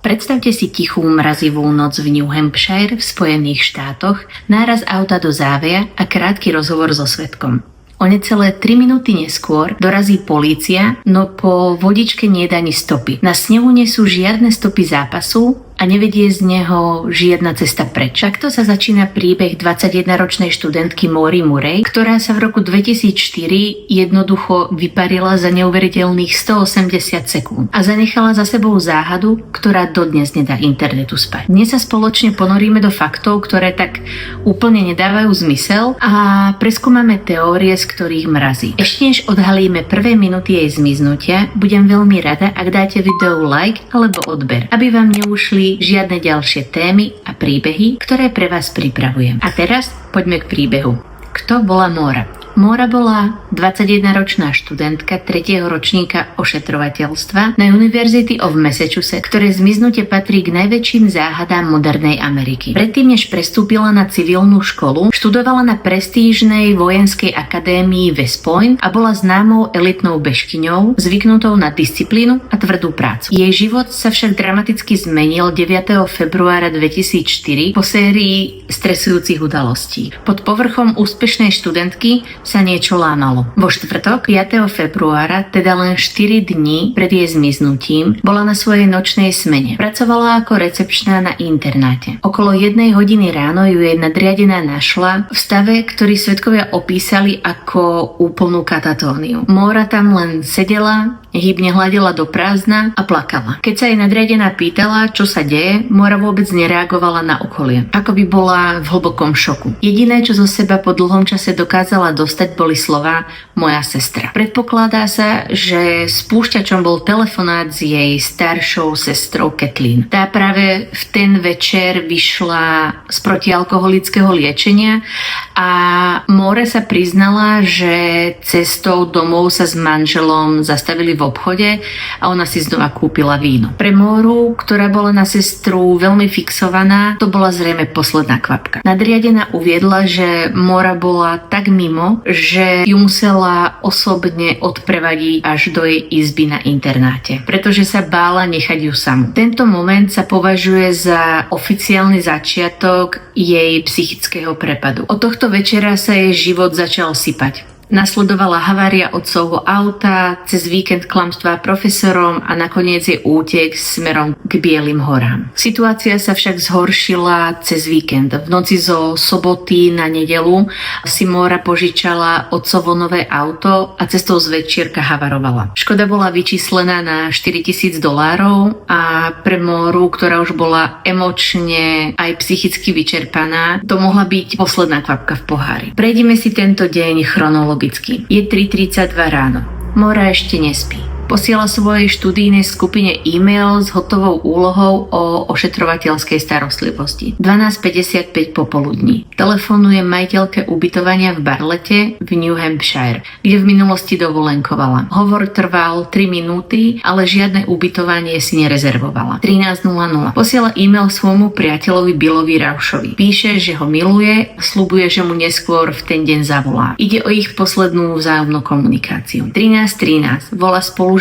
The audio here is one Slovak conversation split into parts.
Predstavte si tichú mrazivú noc v New Hampshire v Spojených štátoch, náraz auta do záveja a krátky rozhovor so svedkom. O necelé 3 minúty neskôr dorazí polícia, no po vodičke nie je ani stopy. Na snehu nie sú žiadne stopy zápasu a nevedie z neho žiadna cesta preč. Takto sa začína príbeh 21-ročnej študentky Maury Murray, ktorá sa v roku 2004 jednoducho vyparila za neuveriteľných 180 sekúnd a zanechala za sebou záhadu, ktorá dodnes nedá internetu spať. Dnes sa spoločne ponoríme do faktov, ktoré tak úplne nedávajú zmysel a preskúmame teórie, z ktorých mrazí. Ešte než odhalíme prvé minúty jej zmiznutia, budem veľmi rada, ak dáte videu like alebo odber, aby vám neušli žiadne ďalšie témy a príbehy, ktoré pre vás pripravujem. A teraz poďme k príbehu. Kto bola Maura? Maura bola 21-ročná študentka 3. ročníka ošetrovateľstva na University of Massachusetts, ktoré zmiznutie patrí k najväčším záhadám modernej Ameriky. Predtým, než prestúpila na civilnú školu, študovala na prestížnej vojenskej akadémii West Point a bola známou elitnou bežkyňou, zvyknutou na disciplínu a tvrdú prácu. Jej život sa však dramaticky zmenil 9. februára 2004 po sérii stresujúcich udalostí. Pod povrchom úspešnej študentky sa niečo lámalo. Vo štvrtok 5. februára, teda len 4 dní pred jej zmiznutím, bola na svojej nočnej smene. Pracovala ako recepčná na internáte. Okolo 1 hodiny ráno ju jej nadriadená našla v stave, ktorý svedkovia opísali ako úplnú katatóniu. Maura tam len sedela, hybne hľadela do prázdna a plakala. Keď sa jej nadriadená pýtala, čo sa deje, Maura vôbec nereagovala na okolie. Ako by bola v hlbokom šoku. Jediné, čo zo seba po dlhom čase dokázala dostať, boli slová moja sestra. Predpokladá sa, že spúšťačom bol telefonát s jej staršou sestrou Kathleen. Tá práve v ten večer vyšla z protialkoholického liečenia a Maura sa priznala, že cestou domov sa s manželom zastavili v obchode a ona si znova kúpila víno. Pre Mauru, ktorá bola na sestru veľmi fixovaná, to bola zrejme posledná kvapka. Nadriadená uviedla, že Maura bola tak mimo, že ju musela osobne odprevadiť až do jej izby na internáte, pretože sa bála nechať ju samú. Tento moment sa považuje za oficiálny začiatok jej psychického prepadu. Od tohto večera sa jej život začal sypať. Nasledovala havária otcovho auta, cez víkend klamstvá profesorom a nakoniec jej útek smerom k Bielým horám. Situácia sa však zhoršila cez víkend. V noci zo soboty na nedeľu si Maura požičala otcovo nové auto a cestou z večierka havarovala. Škoda bola vyčíslená na $4,000 a pre Mauru, ktorá už bola emočne aj psychicky vyčerpaná, to mohla byť posledná kvapka v pohári. Prejdime si tento deň chronologicky. Je 3:32 ráno. Maura ešte nespí. Posiela svojej študijnej skupine e-mail s hotovou úlohou o ošetrovateľskej starostlivosti. 12:55 popoludní. Telefonuje majiteľke ubytovania v Barlette v New Hampshire, kde v minulosti dovolenkovala. Hovor trval 3 minúty, ale žiadne ubytovanie si nerezervovala. 13:00. Posiela e-mail svojmu priateľovi Billovi Raushovi. Píše, že ho miluje, sľubuje, že mu neskôr v ten deň zavolá. Ide o ich poslednú vzájomnú komunikáciu. 13:13. Volá spolužiačke,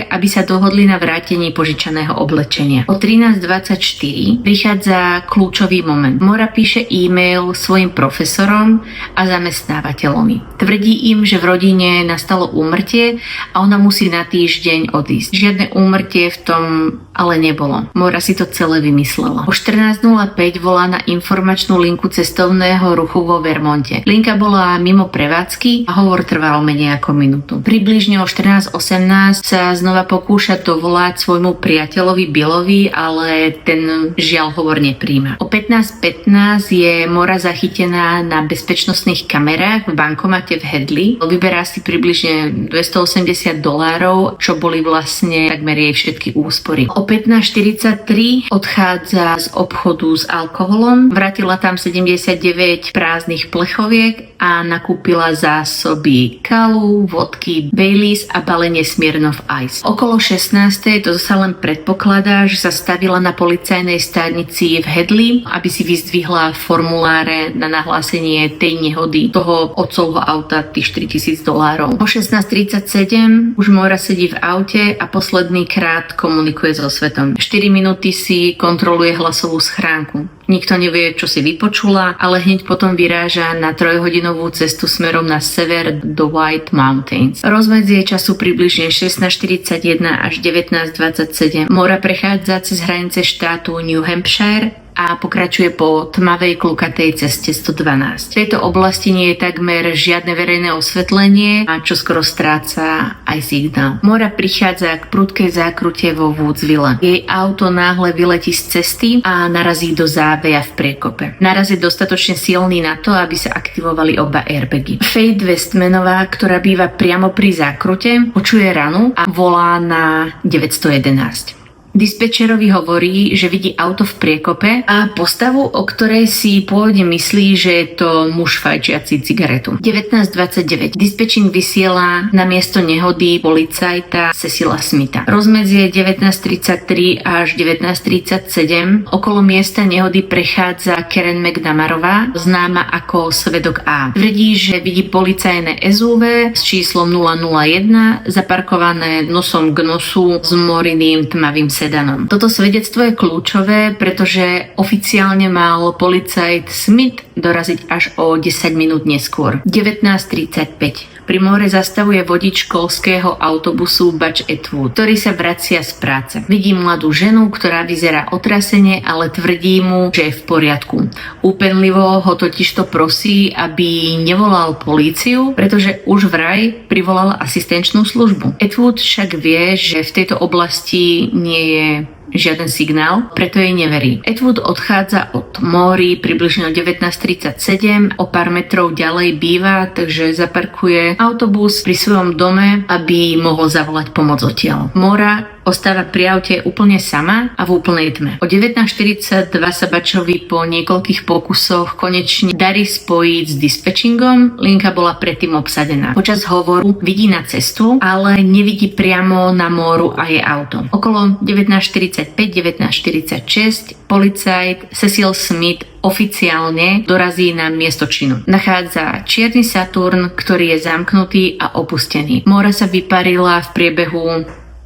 aby sa dohodli na vrátení požičaného oblečenia. O 13:24 prichádza kľúčový moment. Maura píše e-mail svojim profesorom a zamestnávateľom. Tvrdí im, že v rodine nastalo úmrtie a ona musí na týždeň odísť. Žiadne úmrtie v tom ale nebolo. Maura si to celé vymyslela. O 14:05 volá na informačnú linku cestovného ruchu vo Vermonte. Linka bola mimo prevádzky a hovor trval menej ako minútu. Približne o 14:18 sa znova pokúša dovolať svojmu priateľovi Billovi, ale ten žiaľ hovor nepríjma. O 15:15 je Maura zachytená na bezpečnostných kamerách v bankomate v Hadley. Vyberá si približne $280, čo boli vlastne takmer jej všetky úspory. O 15:43 odchádza z obchodu s alkoholom, vrátila tam 79 prázdnych plechoviek a nakúpila zásoby kalu, vodky, Baileys a balenie Smirnoff Ice. Okolo 16:00, to sa len predpokladá, že sa stavila na policajnej stanici v Hadley, aby si vyzdvihla formuláre na nahlásenie tej nehody, toho otcovho auta, tých $4,000. O 16:37 už Maura sedí v aute a posledný krát komunikuje so svetom. 4 minúty si kontroluje hlasovú schránku. Nikto nevie, čo si vypočula, ale hneď potom vyráža na 3-hodinovú cestu smerom na sever do White Mountains. Rozmedzie času približne 16:41 až 19:27. Mora prechádza cez hranice štátu New Hampshire a pokračuje po tmavej klukatej ceste 112. V tejto oblasti nie je takmer žiadne verejné osvetlenie a čo skoro stráca aj signál. Mora prichádza k prudkej zákrute vo Woodsville. Jej auto náhle vyletí z cesty a narazí do záveja v priekope. Naraz je dostatočne silný na to, aby sa aktivovali oba airbagy. Faith Westmanová, ktorá býva priamo pri zákrute, počuje ranu a volá na 911. Dispečerovi hovorí, že vidí auto v priekope a postavu, o ktorej si pôvodne myslí, že je to muž fajčiaci cigaretu. 19:29. Dispečing vysiela na miesto nehody policajta Cecila Smitha. Rozmedzie 19:33 až 19:37. Okolo miesta nehody prechádza Karen McNamarová, známa ako svedok A. Tvrdí, že vidí policajné SUV s číslom 001 zaparkované nosom k nosu s moriným tmavým sedanom. Toto svedectvo je kľúčové, pretože oficiálne mal policajt Smith doraziť až o 10 minút neskôr. 19:35. Pri more zastavuje vodič školského autobusu Butch Atwood, ktorý sa vracia z práce. Vidí mladú ženu, ktorá vyzerá otrasene, ale tvrdí mu, že je v poriadku. Úpenlivo ho totižto prosí, aby nevolal políciu, pretože už vraj privolal asistenčnú službu. Atwood však vie, že v tejto oblasti nie je žiaden signál, preto jej neverí. Atwood odchádza od Maury približne o 19:37, o pár metrov ďalej býva, takže zaparkuje autobus pri svojom dome, aby mohol zavolať pomoc odtiaľ. Maura ostáva pri aute úplne sama a v úplnej tme. O 19:42 sa Butchovi po niekoľkých pokusoch konečne darí spojiť s dispečingom. Linka bola predtým obsadená. Počas hovoru vidí na cestu, ale nevidí priamo na Mauru a jej auto. Okolo 19:45-19:46 policajt Cecil Smith oficiálne dorazí na miesto činu. Nachádza čierny Saturn, ktorý je zamknutý a opustený. Maura sa vyparila v priebehu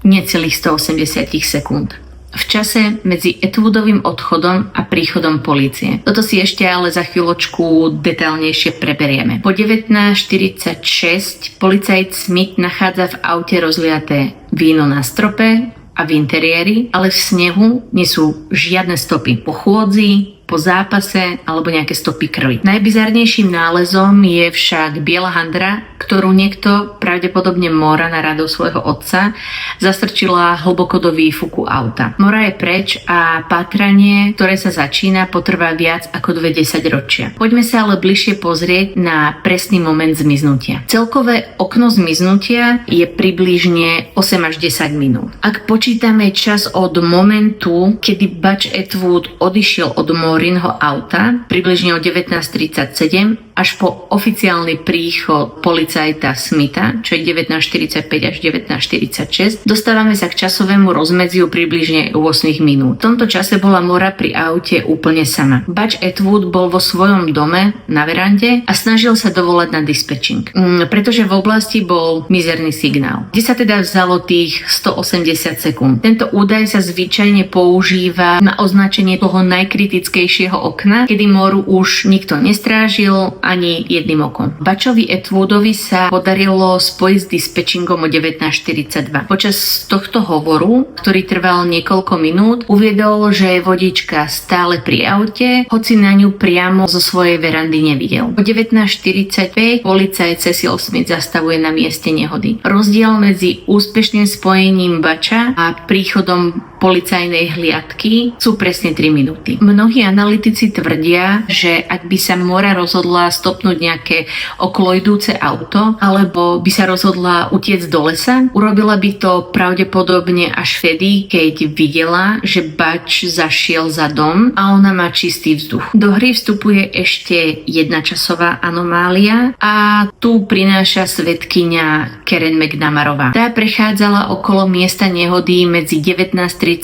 necelých 180 sekúnd. V čase medzi Atwoodovým odchodom a príchodom polície. Toto si ešte ale za chvíľočku detailnejšie preberieme. Po 19:46 policajt Smith nachádza v aute rozliaté víno na strope a v interiéri, ale v snehu nie sú žiadne stopy. Po chôdzi, po zápase alebo nejaké stopy krvi. Najbizarnejším nálezom je však biela handra, ktorú niekto, pravdepodobne Maura na radu svojho otca, zastrčila hlboko do výfuku auta. Maura je preč a pátranie, ktoré sa začína, potrvá viac ako 20 ročia. Poďme sa ale bližšie pozrieť na presný moment zmiznutia. Celkové okno zmiznutia je približne 8 až 10 minút. Ak počítame čas od momentu, kedy Butch Atwood odišiel od Maurinho auta, približne o 19:37, až po oficiálny príchod policajta Smitha, čo je 19:45 až 19:46, dostávame sa k časovému rozmedziu približne 8 minút. V tomto čase bola Maura pri aute úplne sama. Butch Atwood bol vo svojom dome na verande a snažil sa dovolať na dispečing, pretože v oblasti bol mizerný signál. Kde sa teda vzalo tých 180 sekúnd? Tento údaj sa zvyčajne používa na označenie toho najkritickejšieho okna, kedy Mauru už nikto nestrážil ani jedným okom. Butchovi Atwoodovi sa podarilo spojiť s dispečingom o 19:42. Počas tohto hovoru, ktorý trval niekoľko minút, uviedol, že je vodička stále pri aute, hoci na ňu priamo zo svojej verandy nevidel. O 19:45 policajt Cecil Smith zastavuje na mieste nehody. Rozdiel medzi úspešným spojením Butcha a príchodom policajnej hliadky sú presne 3 minúty. Mnohí analytici tvrdia, že ak by sa Maura rozhodla stopnúť nejaké okoloidúce auto, alebo by sa rozhodla utiecť do lesa, urobila by to pravdepodobne až vtedy, keď videla, že Butch zašiel za dom a ona má čistý vzduch. Do hry vstupuje ešte jedna časová anomália a tu prináša svedkyňa Karen McNamarová. Tá prechádzala okolo miesta nehody medzi 19:33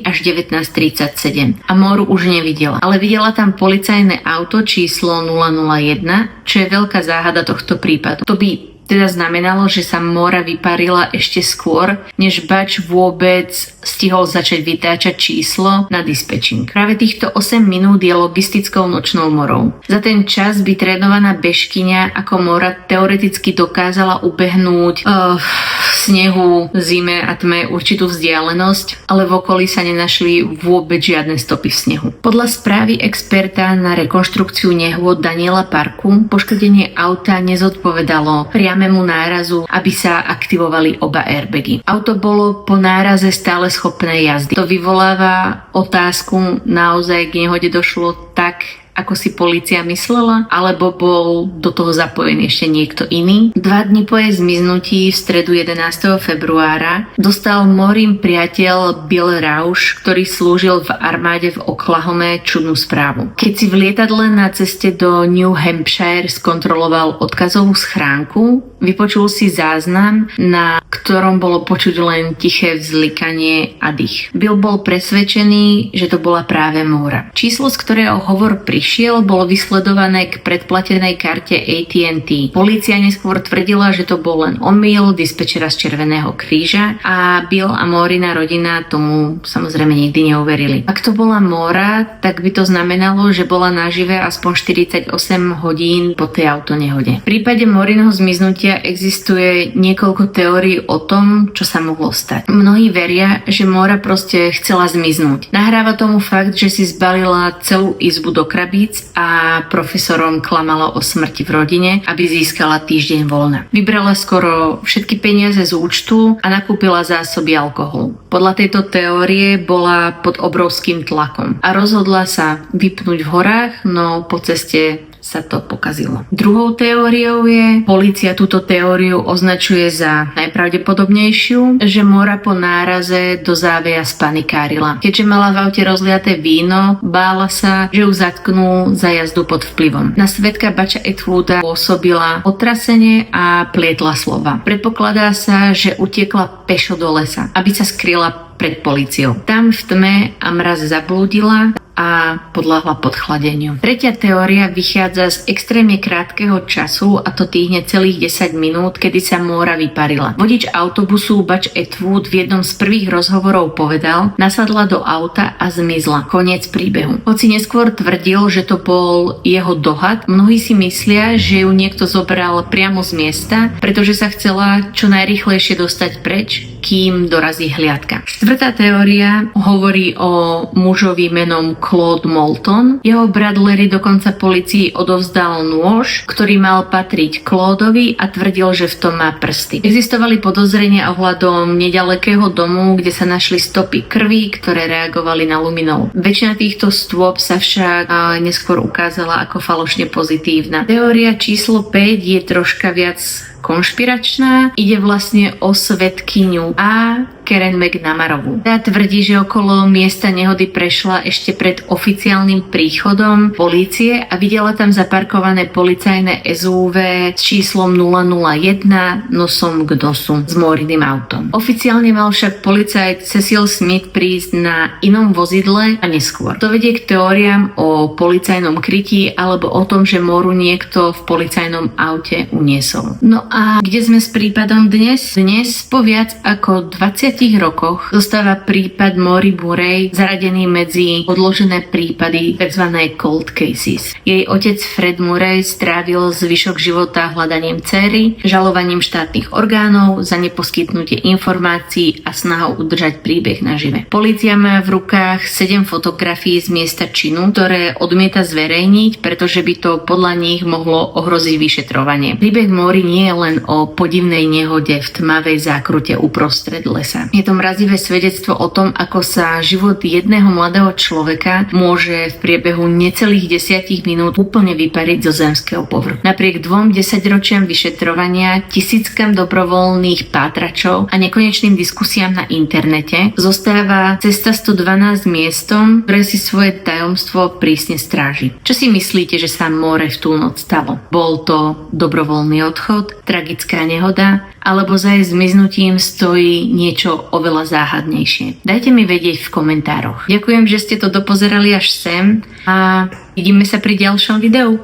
až 19:37 a Mauru už nevidela, ale videla tam policajné auto číslo 001, čo je veľká záhada tohto prípadu. To by teda znamenalo, že sa Maura vyparila ešte skôr, než Butch vôbec stihol začať vytáčať číslo na dispečing. Práve týchto 8 minút je logistickou nočnou morou. Za ten čas by trénovaná bežkyňa ako mora teoreticky dokázala ubehnúť v snehu, zime a tme určitú vzdialenosť, ale v okolí sa nenašli vôbec žiadne stopy v snehu. Podľa správy experta na rekonštrukciu nehôd Daniela Parku poškodenie auta nezodpovedalo priamému nárazu, aby sa aktivovali oba airbagy. Auto bolo po náraze stále schopné jazdy. To vyvoláva otázku, naozaj k nehode došlo tak, ako si polícia myslela, alebo bol do toho zapojený ešte niekto iný. 2 dni po jej zmiznutí v stredu 11. februára dostal Maureen priateľ Bill Rausch, ktorý slúžil v armáde v Oklahome, čudnú správu. Keď si v lietadle na ceste do New Hampshire skontroloval odkazovú schránku, vypočul si záznam, na ktorom bolo počuť len tiché vzlikanie a dých. Bill bol presvedčený, že to bola práve Maura. Číslo, z ktorého hovor prišiel, bolo vysledované k predplatenej karte AT&T. Polícia neskôr tvrdila, že to bol len omyl dispečera z Červeného kríža a Bill a Maurina rodina tomu samozrejme nikdy neuverili. Ak to bola Maura, tak by to znamenalo, že bola nažive aspoň 48 hodín po tej autonehode. V prípade Maurinho zmiznutia existuje niekoľko teórií o tom, čo sa mohlo stať. Mnohí veria, že Maura proste chcela zmiznúť. Nahráva tomu fakt, že si zbalila celú izbu do krabíc a profesorom klamala o smrti v rodine, aby získala týždeň voľna. Vybrala skoro všetky peniaze z účtu a nakúpila zásoby alkoholu. Podľa tejto teórie bola pod obrovským tlakom a rozhodla sa vypnúť v horách, no po ceste sa to pokazilo. Druhou teóriou je, polícia túto teóriu označuje za najpravdepodobnejšiu, že Maura po náraze do záveja spanikárila. Keďže mala v aute rozliaté víno, bála sa, že ju zatknú za jazdu pod vplyvom. Na svedka Butcha Atwooda pôsobila otrasenie a plietla slova. Predpokladá sa, že utiekla pešo do lesa, aby sa skryla pred políciou. Tam v tme a mraz zablúdila a podľahla podchladeniu. Tretia teória vychádza z extrémne krátkeho času, a to tých necelých 10 minút, kedy sa Maura vyparila. Vodič autobusu Butch Atwood v jednom z prvých rozhovorov povedal, nasadla do auta a zmizla. Koniec príbehu. Hoci neskôr tvrdil, že to bol jeho dohad, mnohí si myslia, že ju niekto zobral priamo z miesta, pretože sa chcela čo najrýchlejšie dostať preč, kým dorazí hliadka. Štvrtá teória hovorí o mužovi menom Claude Moulton. Jeho brat Larry dokonca polícii odovzdal nôž, ktorý mal patriť Claudovi a tvrdil, že v tom má prsty. Existovali podozrenia ohľadom nedalekého domu, kde sa našli stopy krvi, ktoré reagovali na luminol. Väčšina týchto stôp sa však neskôr ukázala ako falošne pozitívna. Teória číslo 5 je troška viac konšpiračná. Ide vlastne o svedkyňu a Karen McNamarovú. Tá tvrdí, že okolo miesta nehody prešla ešte pred oficiálnym príchodom polície a videla tam zaparkované policajné SUV s číslom 001 nosom k nosu s Mauriným autom. Oficiálne mal však policajt Cecil Smith prísť na inom vozidle a neskôr. To vedie k teóriám o policajnom krytí alebo o tom, že Mauru niekto v policajnom aute uniesol. No a kde sme s prípadom dnes? Dnes po viac ako 20 rokoch zostáva prípad Maury Murray zaradený medzi odložené prípady tzv. Cold cases. Jej otec Fred Murray strávil zvyšok života hľadaním dcéry, žalovaním štátnych orgánov za neposkytnutie informácií a snahou udržať príbeh nažive. Polícia má v rukách 7 fotografií z miesta činu, ktoré odmieta zverejniť, pretože by to podľa nich mohlo ohroziť vyšetrovanie. Príbeh Maury nie je len o podivnej nehode v tmavej zákrute uprostred lesa. Je to mrazivé svedectvo o tom, ako sa život jedného mladého človeka môže v priebehu necelých 10 minút úplne vypariť zo zemského povrchu. Napriek 2 desaťročiam vyšetrovania, tisíckam dobrovoľných pátračov a nekonečným diskusiám na internete zostáva Cesta 112 miestom, ktoré si svoje tajomstvo prísne stráži. Čo si myslíte, že sa Maure v tú noc stalo? Bol to dobrovoľný odchod, tragická nehoda, alebo za jej zmiznutím stojí niečo oveľa záhadnejšie? Dajte mi vedieť v komentároch. Ďakujem, že ste to dopozerali až sem a vidíme sa pri ďalšom videu.